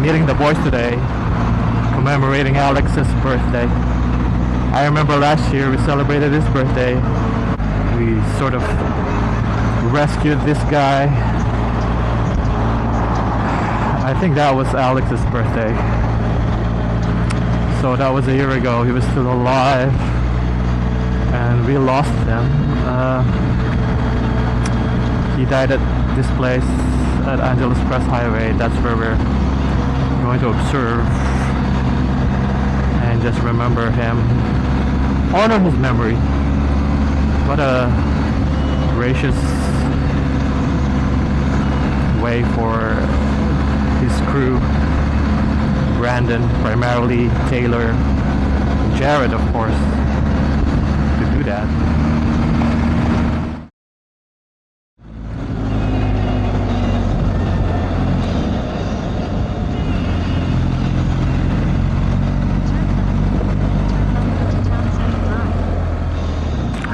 meeting the boys today, commemorating Alex's birthday. I remember last year we celebrated his birthday. We sort of rescued this guy. I think that was Alex's birthday. So that was a year ago. He was still alive, and we lost him. He died at this place at Angeles Press Highway. That's where we're going to observe and just remember him, honor his memory. What a gracious way for his crew, Brandon, primarily Taylor, Jared of course, to do that.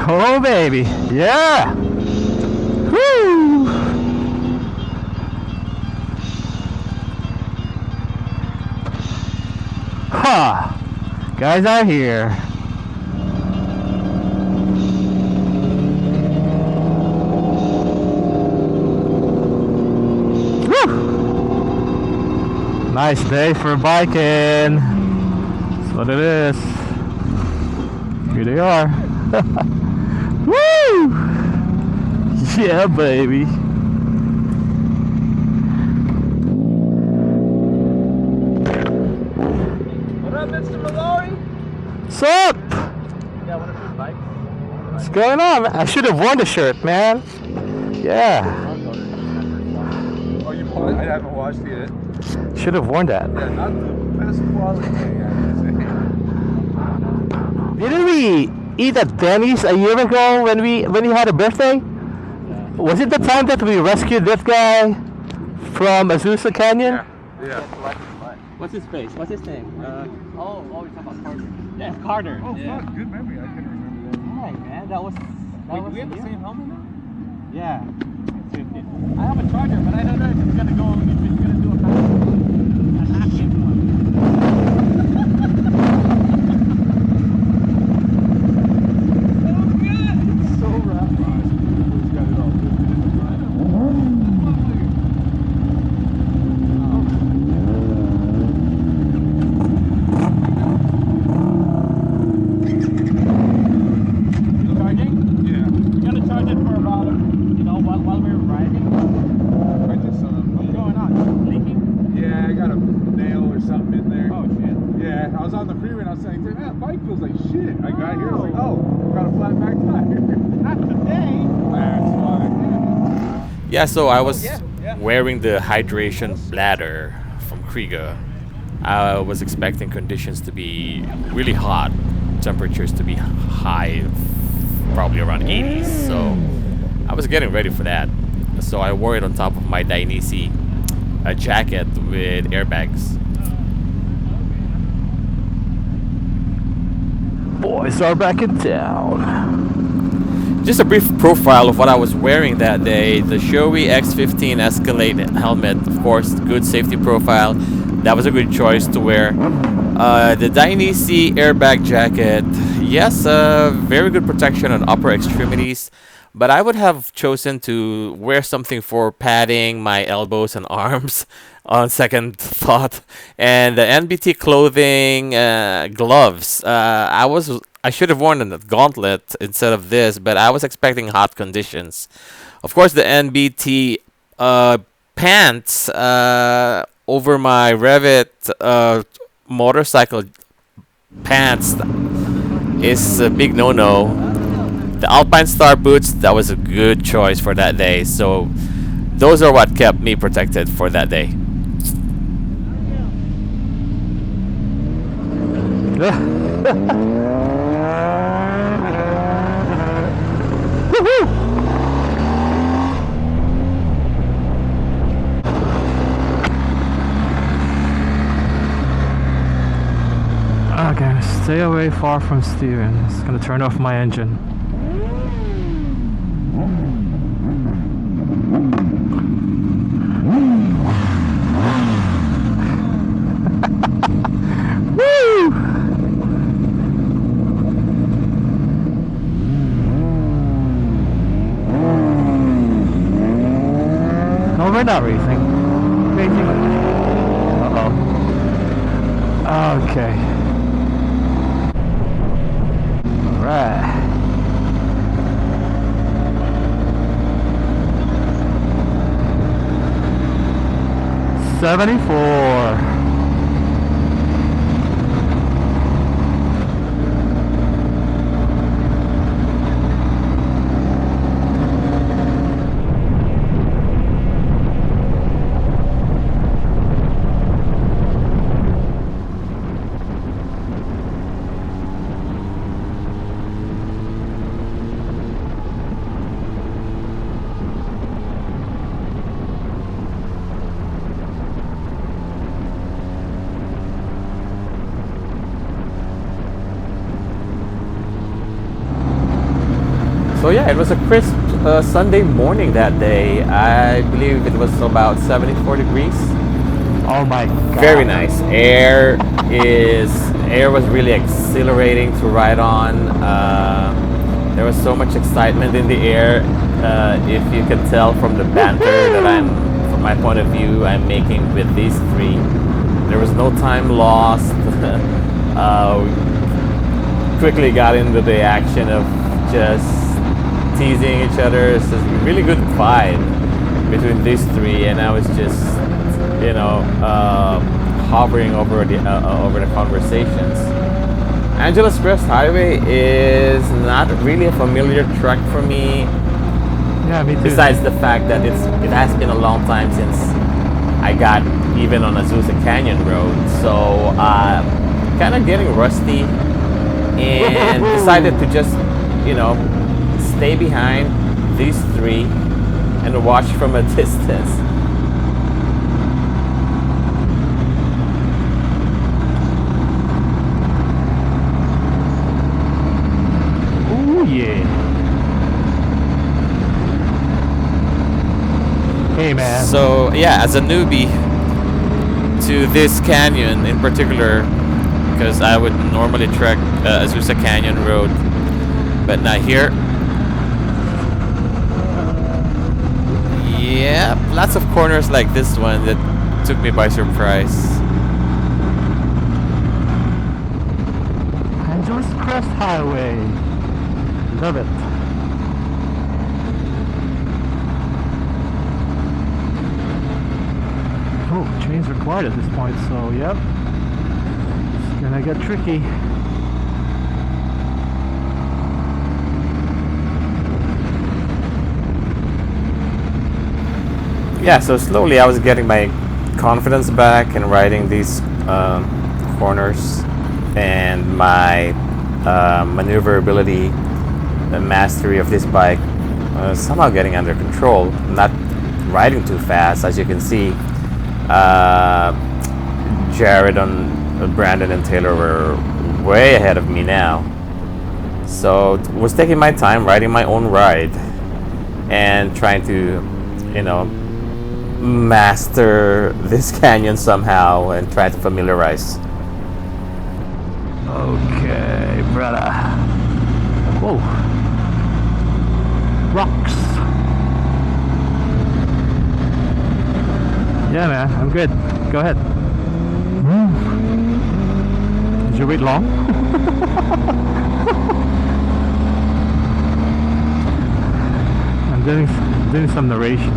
Oh baby, yeah! Woo! Ha! Guys are here. Woo! Nice day for biking. That's what it is. Here they are. Woo! Yeah, baby. What up, Mr. Mallory? What's up? Yeah, one of your bikes. What's going on, man? I should have worn the shirt, man. Yeah. Oh, you I haven't watched it yet. Should have worn that. Yeah, not the best quality thing, I would say. Didn't we eat at Denny's a year ago when he had a birthday? Was it the time that we rescued that guy from Azusa Canyon? Yeah. What's his face? What's his name? We're talking about Carter. Yeah, Carter. Oh, Yeah. fuck, good memory. I couldn't remember that. Right, man. That was. Wait, do we have the same helmet now? Yeah. I have a charger, but I don't know if it's gonna go. If it's gonna do a fast one. An active one. So rapid. He's got it all lifted in the front. Charging? Yeah. We're gonna charge it for about, while we're riding. I just What's going on? Leaking? Yeah, I got a nail or something in there. Oh shit. Yeah, I was on the freeway and I was saying, man, that bike feels like shit. I got here, I was like, oh, got a flat back tire. Not today. That's fine. Yeah, so I was yeah. wearing the hydration bladder from Kriega. I was expecting conditions to be really hot, temperatures to be high, probably around 80s. So I was getting ready for that. So I wore it on top of my Dainese jacket with airbags. Boys are back in town. Just a brief profile of what I was wearing that day. The Shoei X15 Escalade helmet, of course, good safety profile. That was a good choice to wear. The Dainese airbag jacket, yes, very good protection on upper extremities. But I would have chosen to wear something for padding my elbows and arms on second thought. And the NBT clothing, gloves. I should have worn a gauntlet instead of this, but I was expecting hot conditions. Of course, the NBT pants over my Revit motorcycle pants is a big no-no. The Alpine Star boots, that was a good choice for that day. So those are what kept me protected for that day. Okay, stay away far from Steven. It's gonna turn off my engine. we're not racing. Racing. Uh-oh. Okay. Alright. $74. So yeah, it was a crisp Sunday morning that day. I believe it was about 74 degrees. Oh my god. Very nice. Air was really exhilarating to ride on. There was so much excitement in the air. If you could tell from the banter that from my point of view, I'm making with these three. There was no time lost. Quickly got into the action of just teasing each other. It's a really good vibe between these three, and I was just, hovering over the conversations. Angeles Crest Highway is not really a familiar track for me. Yeah, me too. Besides the fact that it has been a long time since I got even on Azusa Canyon Road, so kind of getting rusty, and decided to just, stay behind these three and watch from a distance. Ooh, yeah. Hey, man. So yeah, as a newbie to this canyon in particular, because I would normally trek Azusa Canyon Road, but not here. Yeah, lots of corners like this one that took me by surprise. Angeles Crest Highway. Love it. Oh, chains required at this point, so yep. It's gonna get tricky. Yeah, so slowly I was getting my confidence back in riding these corners, and my maneuverability and mastery of this bike somehow getting under control. Not riding too fast, as you can see. Jared and Brandon and Taylor were way ahead of me now. So was taking my time, riding my own ride, and trying to, master this canyon somehow and try to familiarize. Okay, brother. Whoa. Rocks. Yeah, man, I'm good. Go ahead. Did you wait long? I'm doing some narration.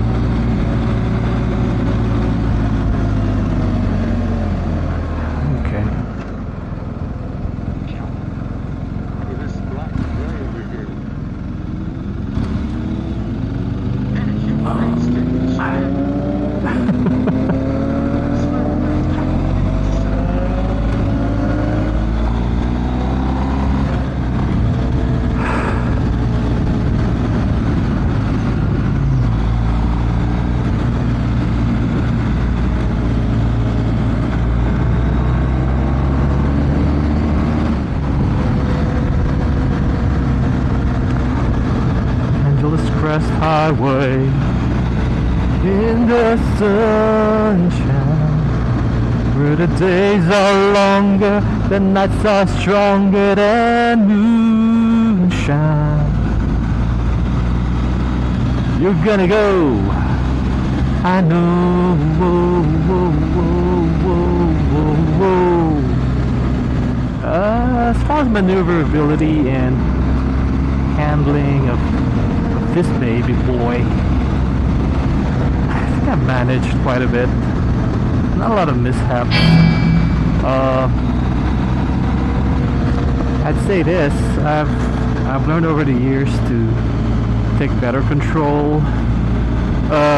Crest Highway in the sunshine, where the days are longer, the nights are stronger than moonshine. You're gonna go I know. Whoa, whoa, whoa, whoa, whoa, whoa. As far as maneuverability and handling of this baby boy, I think I've managed quite a bit. Not a lot of mishaps. I'd say this, I've learned over the years to take better control.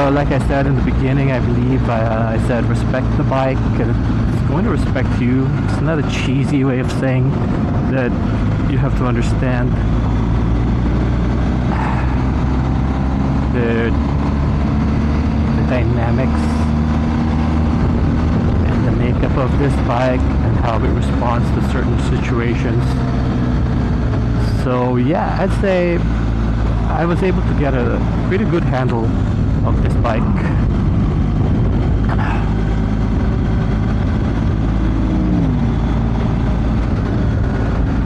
Like I said in the beginning, I believe I said respect the bike, and it's going to respect you. It's not a cheesy way of saying that you have to understand the dynamics and the makeup of this bike and how it responds to certain situations. So yeah, I'd say I was able to get a pretty good handle of this bike.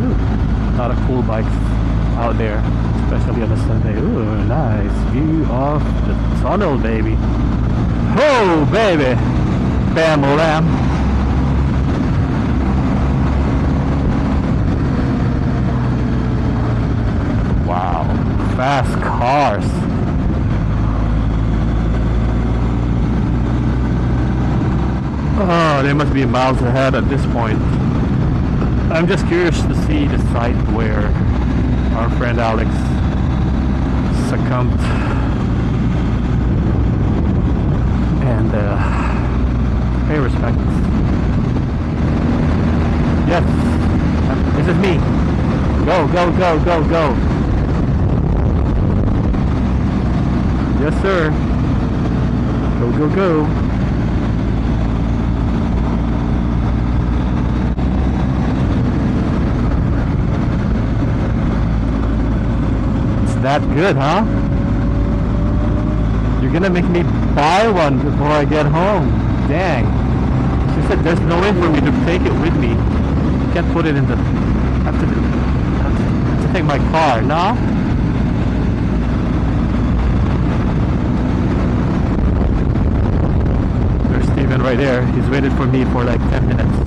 Ooh, a lot of cool bikes out there, especially on a Sunday. Ooh, nice view of the tunnel, baby. Oh, baby! Bam, lamb. Wow, fast cars. Oh, they must be miles ahead at this point. I'm just curious to see the site where our friend Alex succumbed and pay respects. Yes, this is me. Go, go, go, go, go. Yes, sir. Go, go, go. That good, huh? You're gonna make me buy one before I get home. Dang. She said there's no way for me to take it with me. Can't put it in the... I have to take my car, no? There's Steven right there. He's waited for me for like 10 minutes.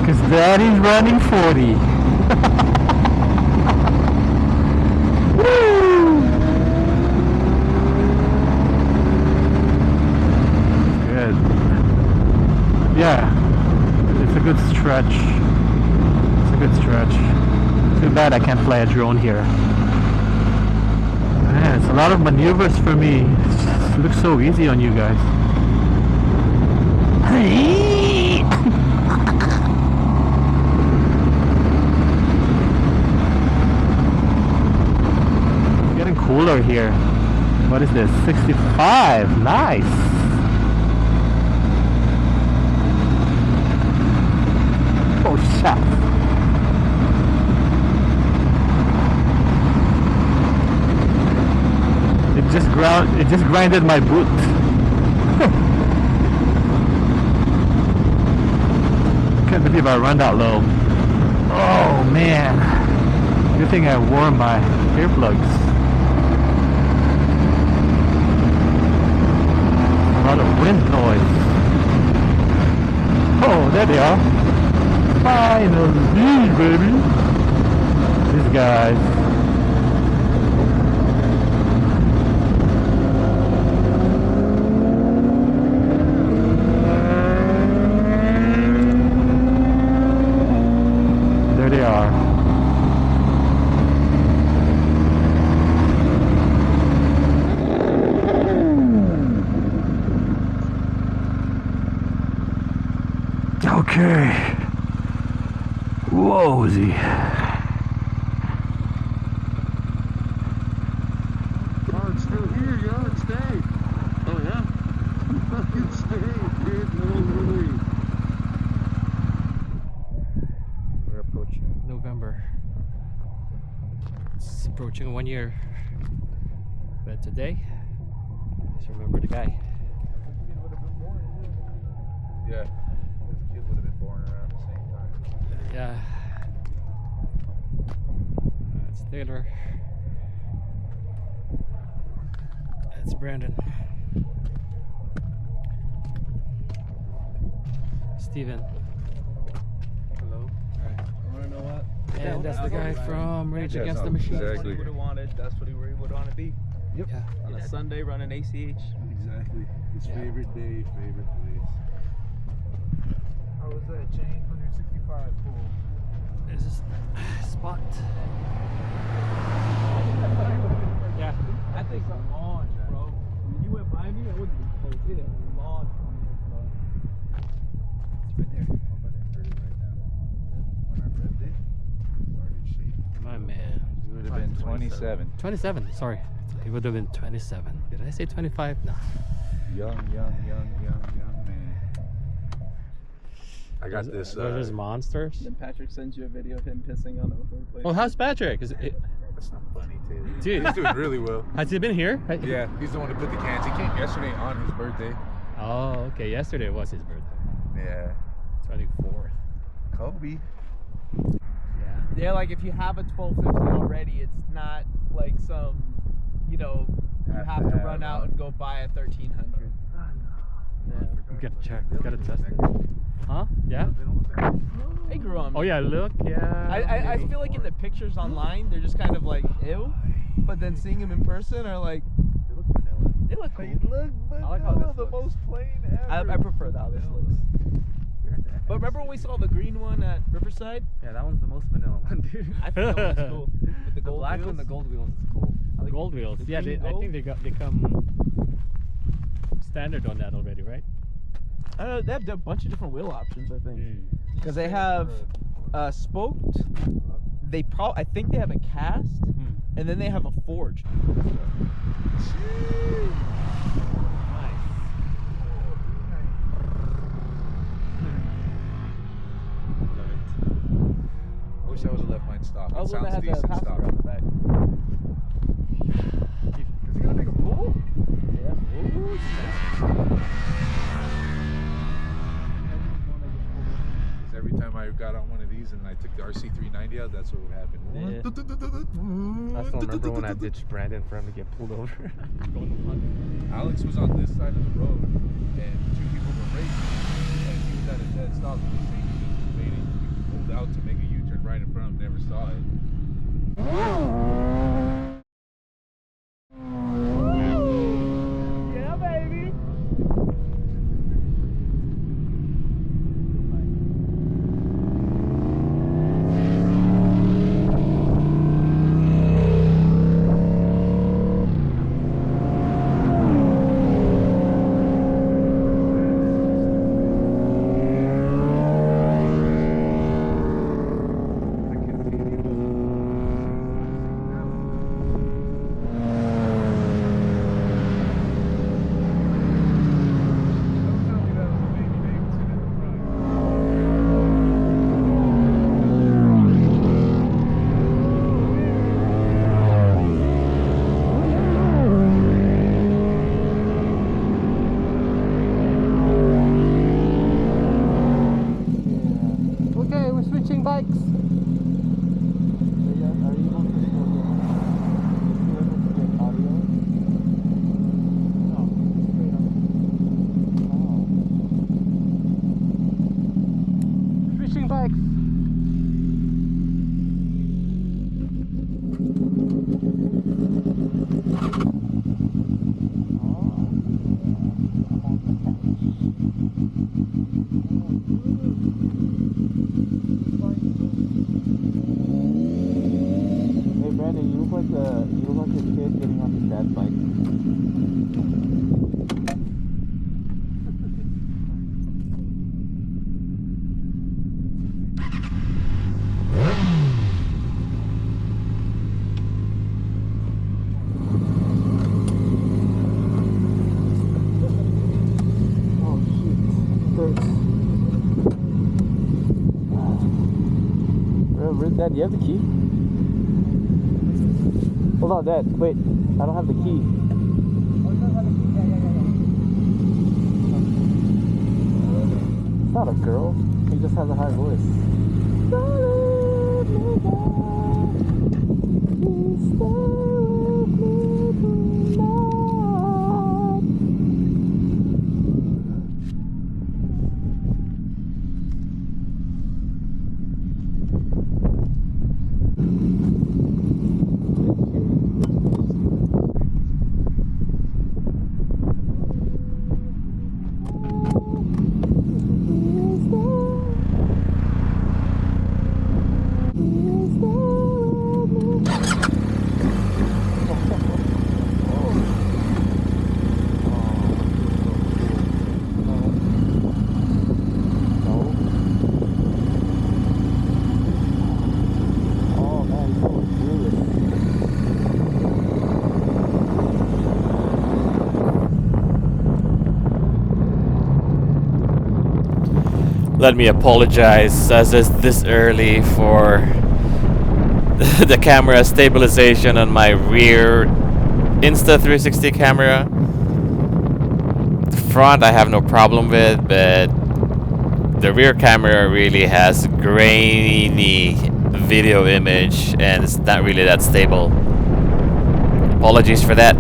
Cause Daddy's running 40. Woo! Good. Yeah, it's a good stretch. It's a good stretch. Too bad I can't fly a drone here. Man, it's a lot of maneuvers for me. It looks so easy on you guys. Cooler here. What is this? 65. Nice. Oh shit. It just grinded my boot. Can't believe I run that low. Oh man. Good thing I wore my earplugs. A lot of wind noise. Oh, there they are. Finally, baby. These guys. There they are. Okay. Whoa-zy. Oh, it's still here, yo. It stayed. Oh, yeah? It stayed, dude. No way. We're approaching November. It's approaching 1 year. But today, just remember the guy. Yeah. This kid would have been born around the same time. Yeah. It's Taylor. That's Brandon. Steven. Hello. Alright. You wanna know what? And that's the guy from Rage Against the Machine. That's what he would have wanted. That's what he would want to be. Yep. Yeah. On a Sunday running ACH. Exactly. His favorite day, favorite place. How was that chain? 165 pool. There's this spot. Yeah. I think a launch, bro. When you went by me, I wouldn't be close. It is a launch from here, bro. It's right there. How about I heard it right now? When I read it, started shaking. My man. It would have been 27. 27. Sorry. It would have been 27. Did I say 25? No. Young man. I got this. Those monsters. Then Patrick sends you a video of him pissing on a place. Oh, how's Patrick? Is it, That's not funny, Taylor. Dude. He's doing really well. has he been here? Yeah, he's the one who put the cans. He came yesterday on his birthday. Oh, okay. Yesterday was his birthday. Yeah. 24th. Kobe. Yeah. Yeah, like if you have a 1250 already, it's not like some, you know, you have to run out and go buy a 1300. Yeah. We gotta check. We gotta test it. Huh? Yeah? They grew on me. Oh, yeah. Look. Yeah. I feel like in the pictures online, they're just kind of like, ew. But then seeing them in person are like, They look vanilla. they look cool. I like how this the looks. most plain ever. I prefer how this looks. But remember when we saw the green one at Riverside? Yeah, that one's the most vanilla one, dude. I think that one's cool. With the The gold black wheels. one, the gold wheels is cool. I like Gold the- wheels. the Yeah, green I gold. think they come standard on that already, right? They have a bunch of different wheel options, I think. Mm. Because they have spoked. I think they have a cast, Hmm. and then they have a forged. Wish I would have left mine stop. I It was gonna sounds have the decent passenger stop. on the back. Is he gonna make a pool? Yeah. Ooh, snap. Because every time I got on one of these and I took the RC390 out, that's what would happen. I still remember when I ditched Brandon for him to get pulled over. Alex was on this side of the road, and two people were racing, and he was at a dead stop. And they say he just waited. He pulled out to make a U-turn right in front of him, never saw it. Yeah, baby. Don't tell me that was a baby Davidson in the front. Okay, we're switching bikes. Switching bikes. Hey Brandon, you look like a kid getting on his dad's bike. Oh shit. Dad, do you have the key? Hold on, Dad. Wait, I don't have the key. It's not a girl. He just has a high voice. let me apologize as it's this early for the camera stabilization on my rear Insta360 camera. The front I have no problem with, but the rear camera really has grainy video image and it's not really that stable. Apologies for that.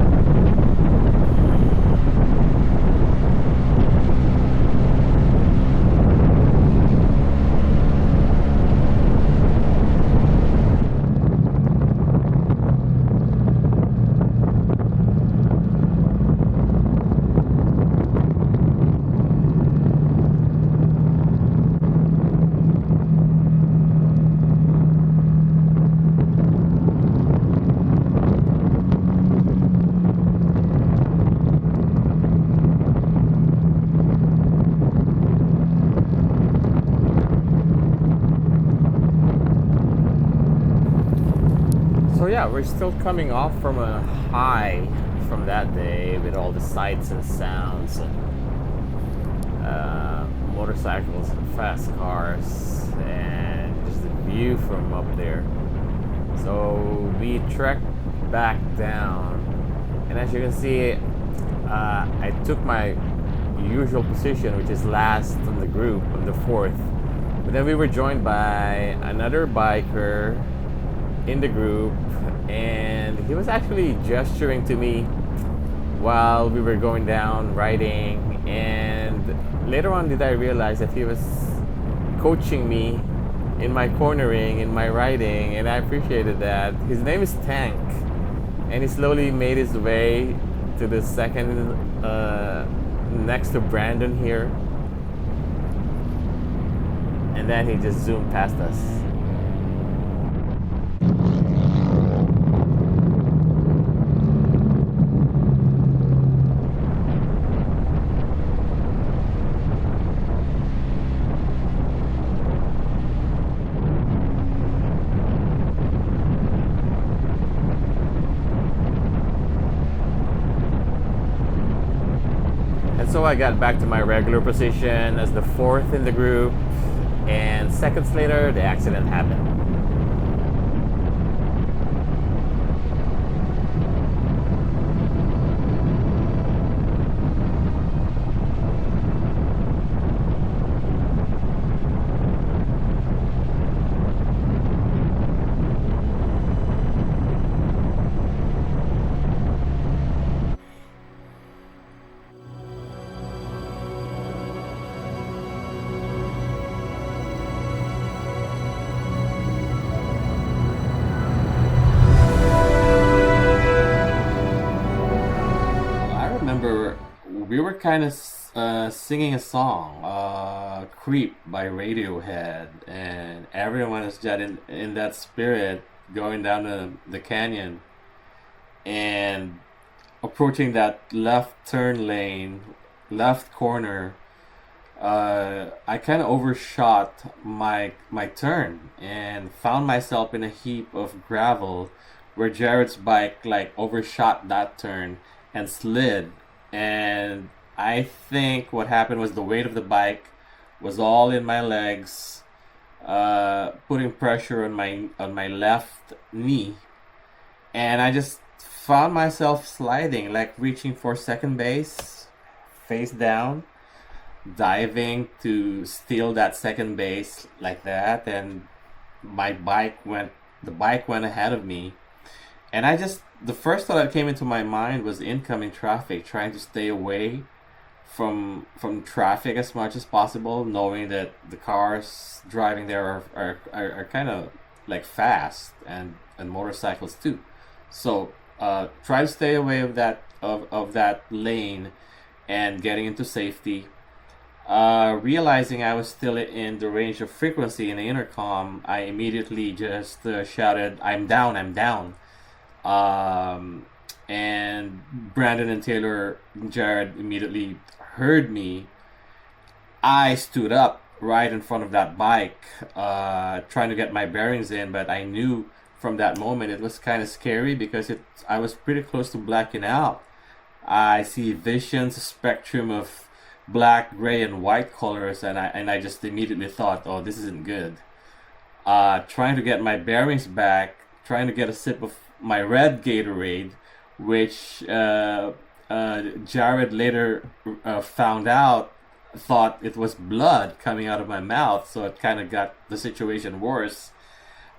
So yeah, we're still coming off from a high from that day with all the sights and sounds and motorcycles and fast cars and just the view from up there. So we trekked back down, and as you can see, I took my usual position, which is last in the group, on the fourth. But then we were joined by another biker in the group, and he was actually gesturing to me while we were going down riding, and later on did I realize that he was coaching me in my cornering, in my riding, and I appreciated that. His name is Tank, and he slowly made his way to the second next to Brandon here, and then he just zoomed past us. So I got back to my regular position as the fourth in the group, and seconds later the accident happened. We were kind of singing a song, Creep by Radiohead, and everyone is just in that spirit going down the canyon and approaching that left turn lane, left corner. I kind of overshot my turn and found myself in a heap of gravel where Jared's bike like overshot that turn and slid. And I think what happened was the weight of the bike was all in my legs, putting pressure on my left knee, and I just found myself sliding, like reaching for second base, face down, diving to steal that second base like that, and the bike went ahead of me. And the first thought that came into my mind was incoming traffic, trying to stay away from traffic as much as possible, knowing that the cars driving there are kind of like fast, and motorcycles too. So try to stay away of that lane and getting into safety. Realizing I was still in the range of frequency in the intercom, I immediately just shouted, "I'm down, I'm down." And Brandon and Taylor and Jared immediately heard me. I stood up right in front of that bike, trying to get my bearings in, but I knew from that moment it was kind of scary because I was pretty close to blacking out. I see visions, a spectrum of black, gray, and white colors, and I just immediately thought, oh, this isn't good. Trying to get my bearings back, trying to get a sip of my red Gatorade, which Jared later found out, thought it was blood coming out of my mouth, so it kind of got the situation worse.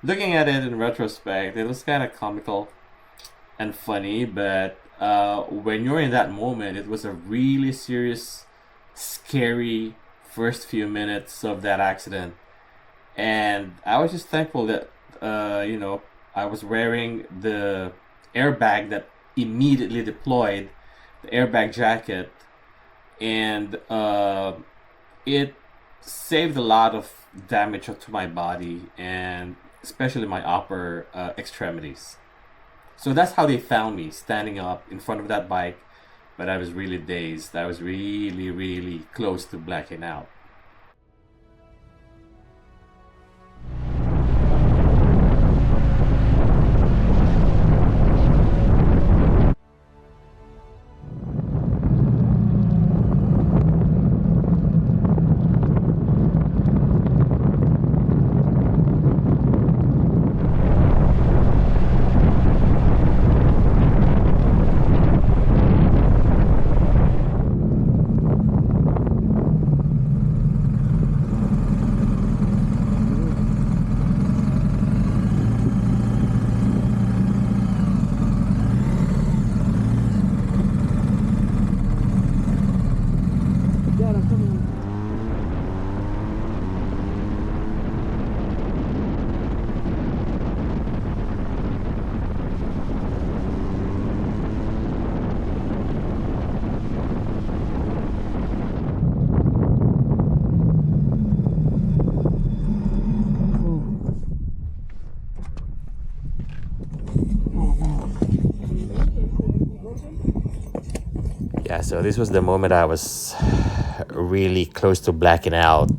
Looking at it in retrospect, it was kind of comical and funny, but when you're in that moment, it was a really serious, scary first few minutes of that accident. And I was just thankful that, I was wearing the airbag that immediately deployed, the airbag jacket, and it saved a lot of damage to my body, and especially my upper extremities. So that's how they found me, standing up in front of that bike, but I was really dazed. I was really, really close to blacking out. Yeah, so this was the moment I was really close to blacking out.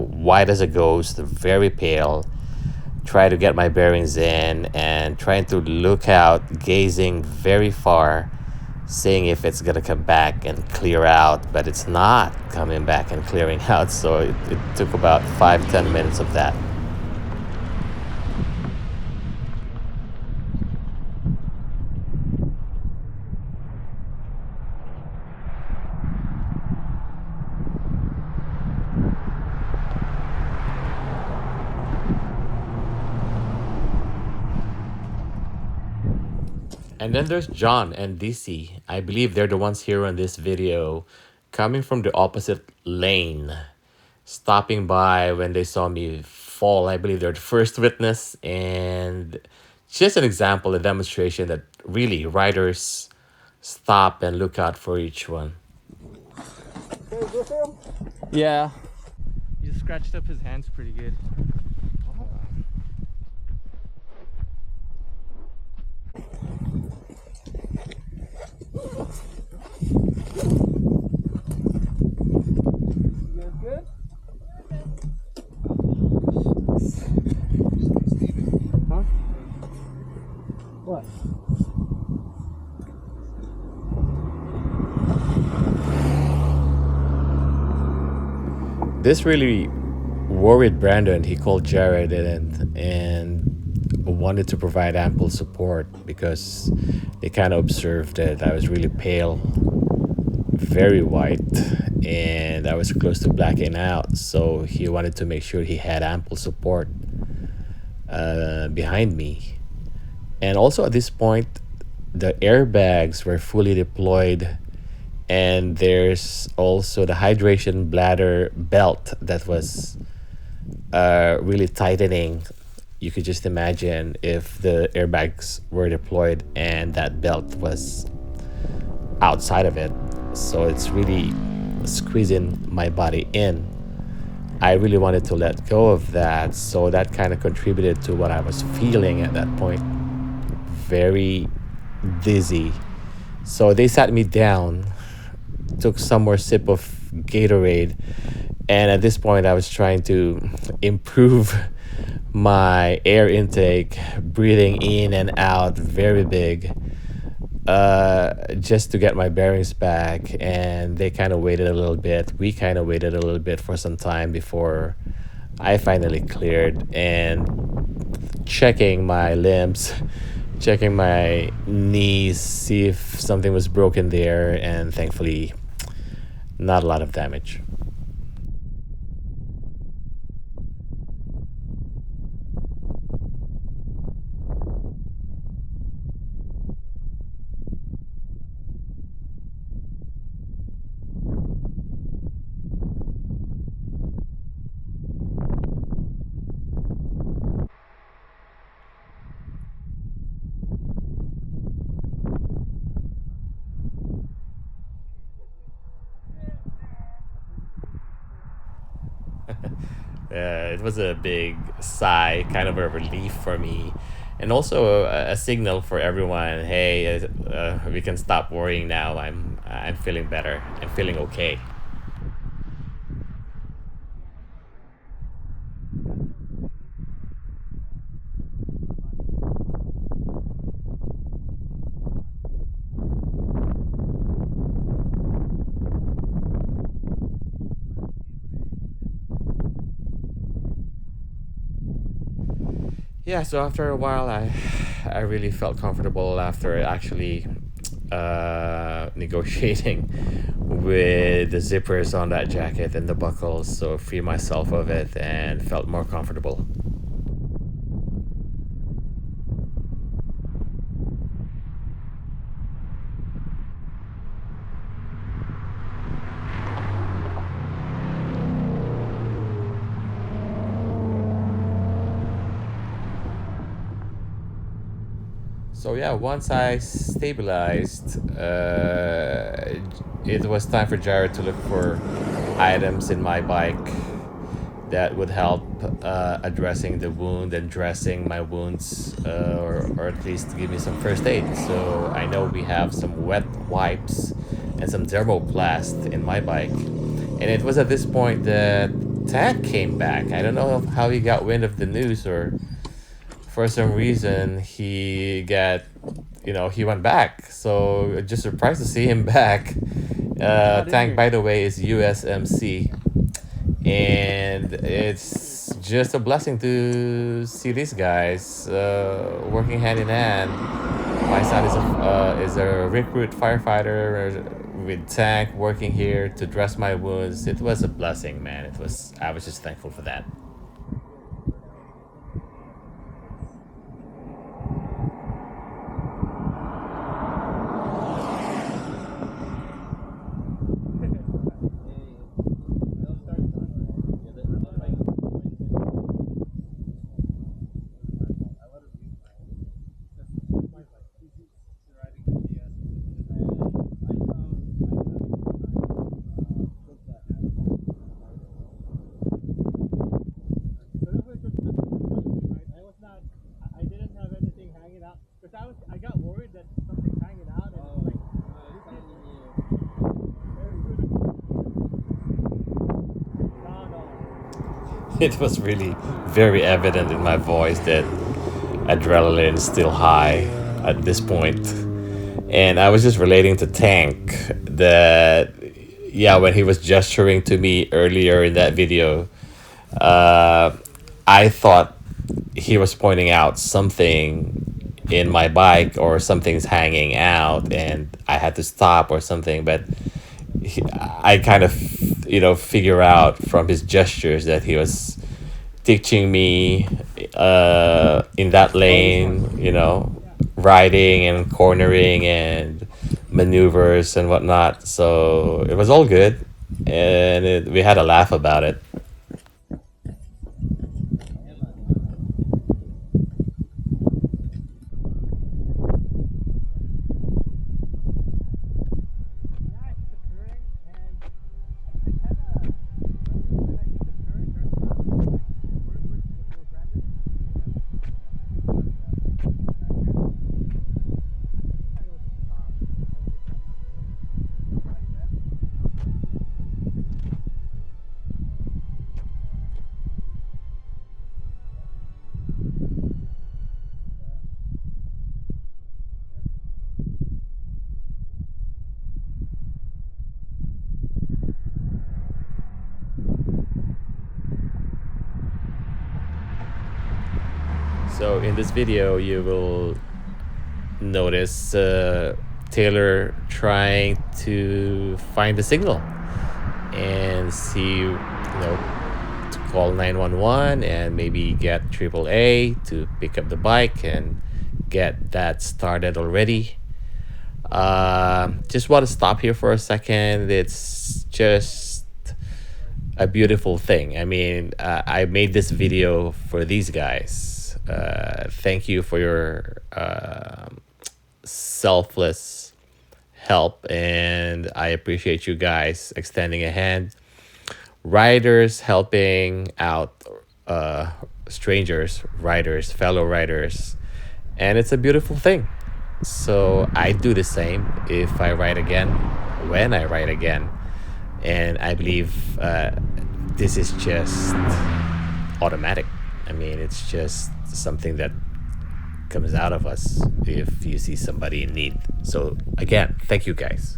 White as a ghost, very pale. Try to get my bearings in and trying to look out, gazing very far, seeing if it's gonna come back and clear out, but it's not coming back and clearing out. So it took about 5-10 minutes of that. And then there's John and DC. I believe they're the ones here on this video, coming from the opposite lane, stopping by when they saw me fall. I believe they're the first witness, and just an example, a demonstration that really riders stop and look out for each one. Yeah. You scratched up his hands pretty good. Good? Huh? What? This really worried Brandon. He called Jared and wanted to provide ample support because they kind of observed that I was really pale, very white, and I was close to blacking out. So he wanted to make sure he had ample support behind me. And also at this point, the airbags were fully deployed, and there's also the hydration bladder belt that was really tightening. You could just imagine if the airbags were deployed and that belt was outside of it. So it's really squeezing my body in. I really wanted to let go of that. So that kind of contributed to what I was feeling at that point. Very dizzy. So they sat me down, took some more sip of Gatorade, and at this point I was trying to improve my air intake, breathing in and out very big. just to get my bearings back, and they kind of waited a little bit. We kind of waited a little bit for some time before I finally cleared, and checking my limbs, checking my knees, see if something was broken there, and thankfully, not a lot of damage. It was a big sigh, kind of a relief for me, and also a signal for everyone. Hey, we can stop worrying now. I'm feeling better. I'm feeling okay. Yeah, so after a while, I really felt comfortable after actually negotiating with the zippers on that jacket and the buckles, so free myself of it and felt more comfortable. So yeah, once I stabilized, it was time for Jared to look for items in my bike that would help addressing the wound and dressing my wounds, or at least give me some first aid. So I know we have some wet wipes and some thermoplast in my bike. And it was at this point that Tank came back. I don't know how he got wind of the news, or for some reason he went back. So just surprised to see him back. Tank, by the way, is USMC, and it's just a blessing to see these guys working hand in hand. My son is a recruit firefighter with Tank working here to dress my wounds. It was a blessing, man. I was just thankful for that. I got worried that something's hanging out and it's like It was really very evident in my voice that adrenaline is still high at this point. And I was just relating to Tank that, yeah, when he was gesturing to me earlier in that video, I thought he was pointing out something in my bike or something's hanging out and I had to stop or something. But I kind of, figure out from his gestures that he was teaching me in that lane, riding and cornering and maneuvers and whatnot. So it was all good, and we had a laugh about it. So in this video, you will notice Taylor trying to find the signal and see, to call 911 and maybe get AAA to pick up the bike and get that started already. Just want to stop here for a second. It's just a beautiful thing. I mean, I made this video for these guys. Thank you for your selfless help, and I appreciate you guys extending a hand. Riders helping out strangers, riders, fellow riders, and it's a beautiful thing. So I do the same if I ride again, when I ride again, and I believe this is just automatic. I mean, it's just something that comes out of us if you see somebody in need. So again, thank you guys.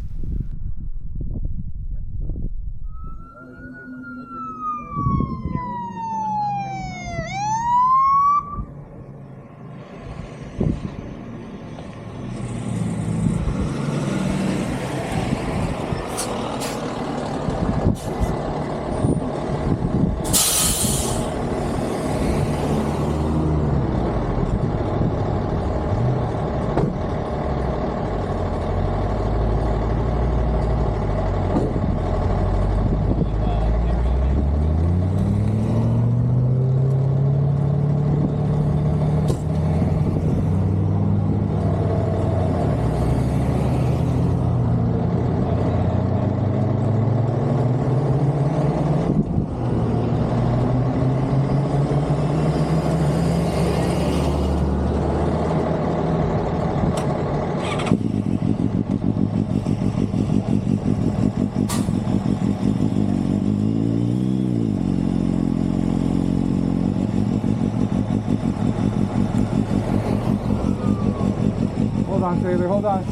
Hold on, Taylor, hold on.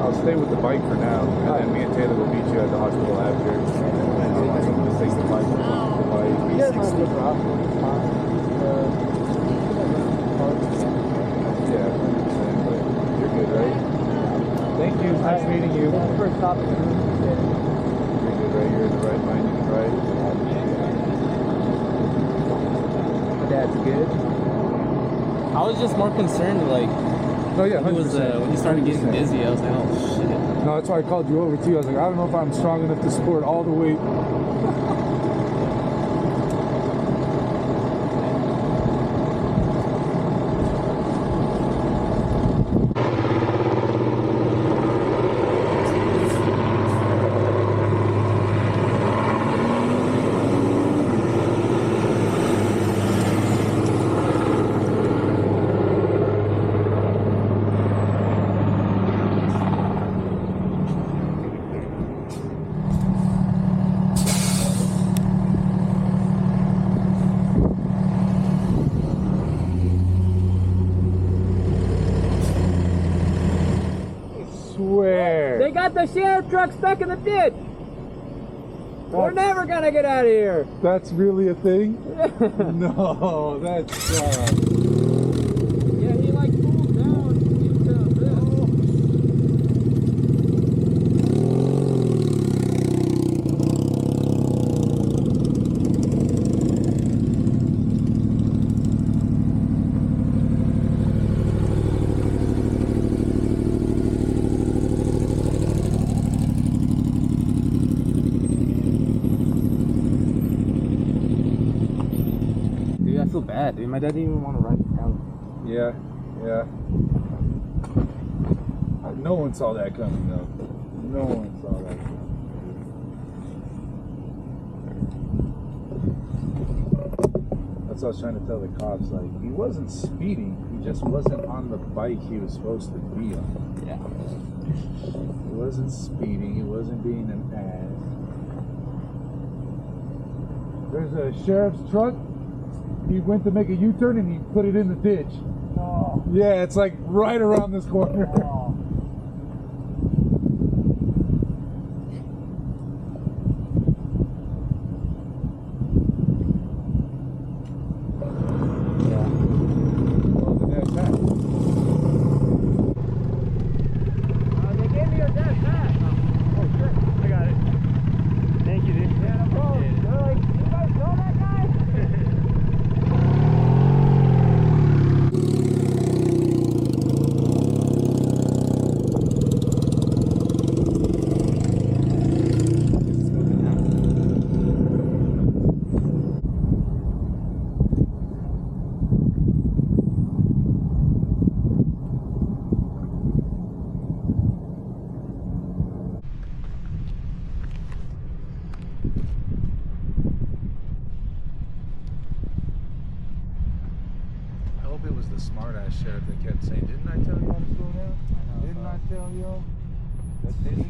I'll stay with the bike for now, and then me and Taylor will meet you at the hospital after. Just take the bike. You guys might look off. Yeah, but you're good, right? Thank you. Nice meeting you. First stop. You're good, right? You're in the right mind. You can ride. My dad's good. I was just more concerned, like, Oh yeah, when you started getting dizzy, I was like, oh shit. No, that's why I called you over too. I was like, I don't know if I'm strong enough to support all the weight. Swear. They got the sheriff truck stuck in the ditch. We're never gonna get out of here. That's really a thing? No, that's Yeah, he like pulled down into this. Dude, I feel bad, dude. My dad didn't even want to ride down. yeah. No one saw that coming though. No one saw that coming. That's what I was trying to tell the cops. Like, he wasn't speeding. He just wasn't on the bike he was supposed to be on. Yeah. He wasn't speeding. He wasn't being an ass. There's a sheriff's truck. He went to make a U-turn and he put it in the ditch. Oh. Yeah, it's like right around this corner. Oh. Oh, the dad's back. They gave me your dad's hat. Oh, sure. I got it. Thank you, dude. Yeah, no problem. They're like, you guys know that guy? I hope it was the smart ass sheriff that kept saying, didn't I tell y'all to slow down? Didn't I tell y'all? That's Taylor?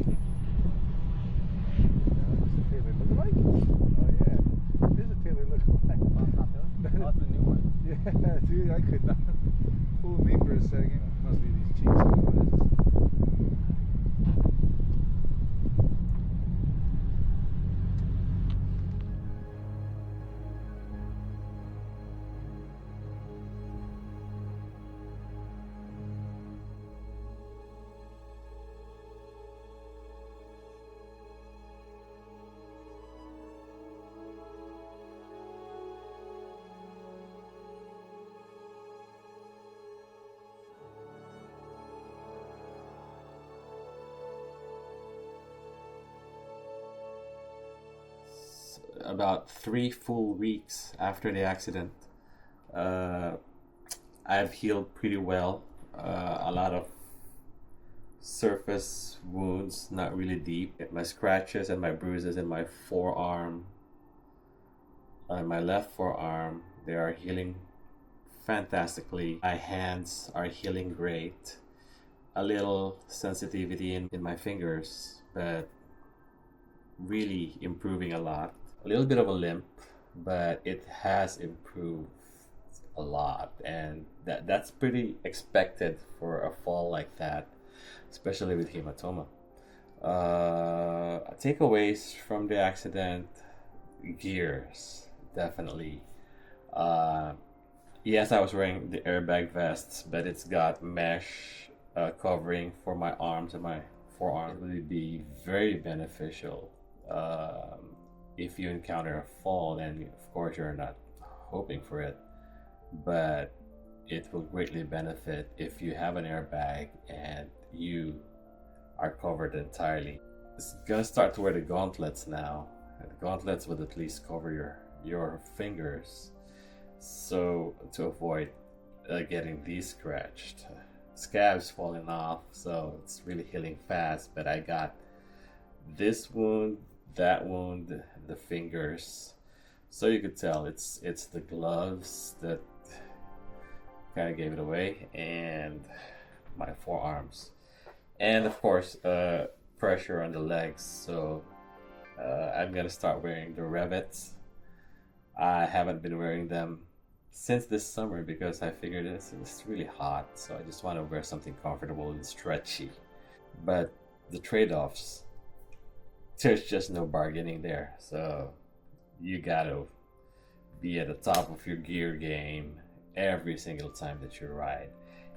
Does the Taylor look like? Oh yeah. There's a Taylor look like. That's the new one. Yeah, dude, I could not fool me for a second. Must be these cheap sunglasses. About 3 full weeks after the accident, I've healed pretty well. A lot of surface wounds, not really deep. My scratches and my bruises in my forearm, my left forearm, they are healing fantastically. My hands are healing great. A little sensitivity in my fingers, but really improving a lot. A little bit of a limp, but it has improved a lot, and that's pretty expected for a fall like that. especially with hematoma. Takeaways from the accident: gears, definitely. Yes, I was wearing the airbag vests, but it's got mesh covering for my arms and my forearms. It would be very beneficial if you encounter a fall, and of course you're not hoping for it, but it will greatly benefit if you have an airbag and you are covered entirely. It's gonna start to wear the gauntlets now. And the gauntlets would at least cover your fingers, so to avoid getting these scratched. Scabs falling off, so it's really healing fast. But I got this wound, that wound, the fingers. So you could tell it's the gloves that kind of gave it away, and my forearms, and of course pressure on the legs. So I'm gonna start wearing the rivets. I haven't been wearing them since this summer because I figured it's really hot, so I just want to wear something comfortable and stretchy. But the trade-offs, there's just no bargaining there. So you gotta be at the top of your gear game every single time that you ride.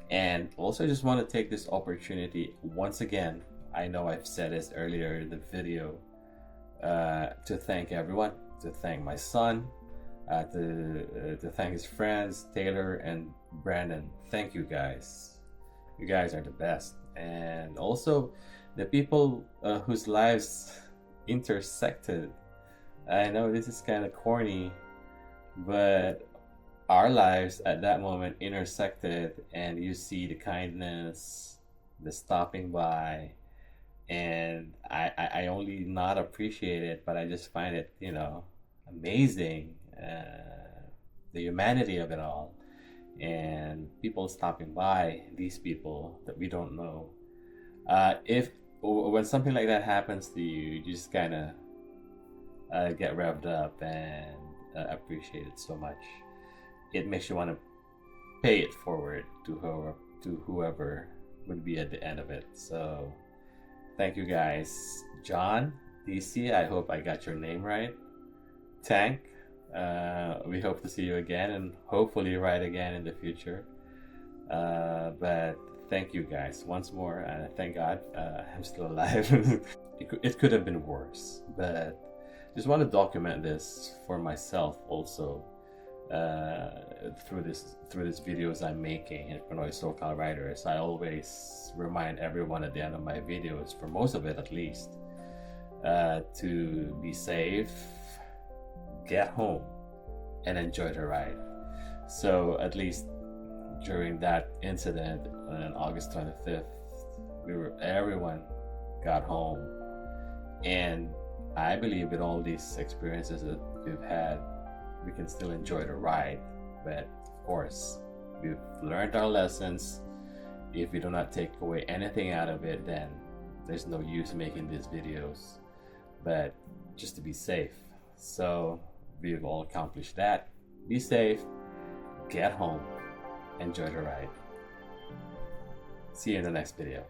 And also just want to take this opportunity once again, I know I've said this earlier in the video, to thank everyone, to thank my son, to thank his friends Taylor and Brandon. Thank you guys. You guys are the best. And also the people whose lives intersected. I know this is kind of corny, but our lives at that moment intersected, and you see the kindness, the stopping by, and I only not appreciate it, but I just find it, amazing, the humanity of it all, and people stopping by, these people that we don't know. If when something like that happens to you, you just kind of get revved up and appreciate it so much. It makes you want to pay it forward to whoever would be at the end of it. So thank you guys. John, DC, I hope I got your name right. Tank, we hope to see you again and hopefully ride again in the future. But thank you guys once more. Thank God I'm still alive. It could have been worse, but just want to document this for myself also. Through this videos I'm making in Pinoy SoCal Riders. I always remind everyone at the end of my videos, for most of it at least, to be safe, get home, and enjoy the ride. So at least during that incident on August 25th, everyone got home, and I believe with all these experiences that we've had, we can still enjoy the ride. But of course, we've learned our lessons. If we do not take away anything out of it, then there's no use making these videos. But just to be safe. So we've all accomplished that. Be safe, get home, enjoy the ride. See you in the next video.